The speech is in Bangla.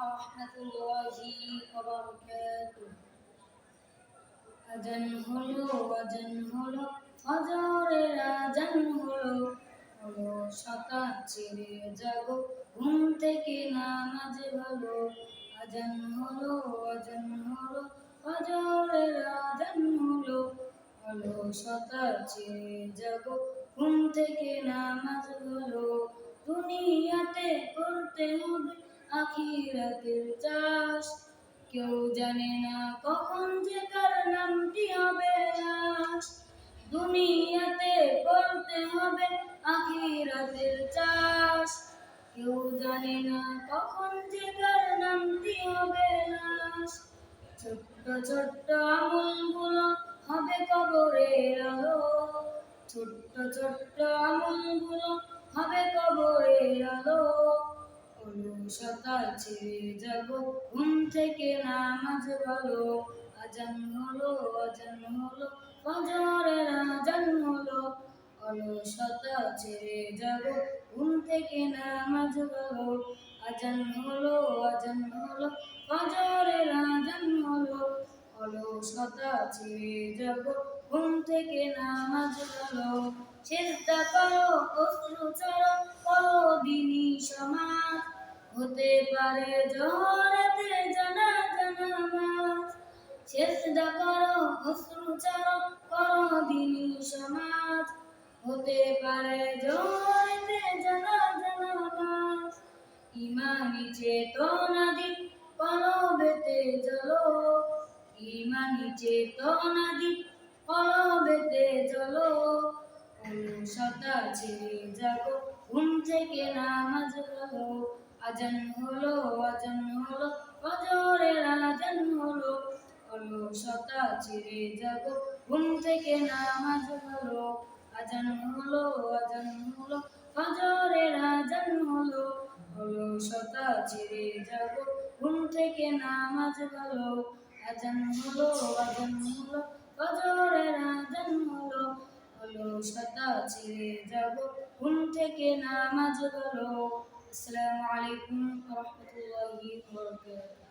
রহমাতুল্লাহি ওয়া বারাকাতুহু। আজান হলো ফজরের আজান হলো সাতার ছেড়ে জাগো ঘুম থেকে নামাজ ভালো। আজান হলো ফজরের আজান হলো সাতার ছেড়ে জাগো ঘুম থেকে নামাজ ভালো। দুনিয়াতে করতে হবে আখিরাতের চাষ, কেউ জানে না কখন যে কার নামটি হবে লাশ। দুনিয়াতে করতে হবে আখিরাতের চাষ, কেউ জানে না কখন যে কার নামটি হবে লাশ। ছোট্ট ছোট্ট আমলগুলো হবে কবরের আলো, ছোট্ট ছোট্ট আমলগুলো হবে কবরের আলো। অলসতা ছেড়ে যাবো ঘুম থেকে নামাজ ভালো। আজান হলো ফজরের আজান হলো। অলসতা ছেড়ে যাবো ঘুম থেকে নামাজ ভালো। আজান হলো ফজরের আজান হলো। অলসতা ছেড়ে যাবো ঘুম থেকে নামাজ ভালো। সিজদা করো অশ্রু ঝরো করো দিনী সমাজ, হতে পারে জোহরাতে জানাজা নামাজ। সিজদা করো অশ্রু ঝরো করো দিনী সমাজ, হতে পারে জোহরাতে জানাজা নামাজ। ইমানি চেতনা দিক কলবেতে জ্বলো, ইমানি চেতনা দিক কলবেতে জ্বলো। অলসতা ছেড়ে জাগো ঘুম থেকে নামাজ ভালো। আজান হলো ফজরের আজান হলো। অলসতা ছেড়ে জাগো ঘুম থেকে নামাজ ভালো। আজান হলো ফজরের আজান হলো। অলসতা ছেড়ে জাগো ঘুম থেকে নামাজ ভালো। আজান হলো ফজরের আজান হলো। অলসতা ছেড়ে যাবো ঘুম থেকে নামাজ ভালো। আসসালামু আলাইকুম ওয়া রাহমাতুল্লাহি ওয়া বারাকাতুহু।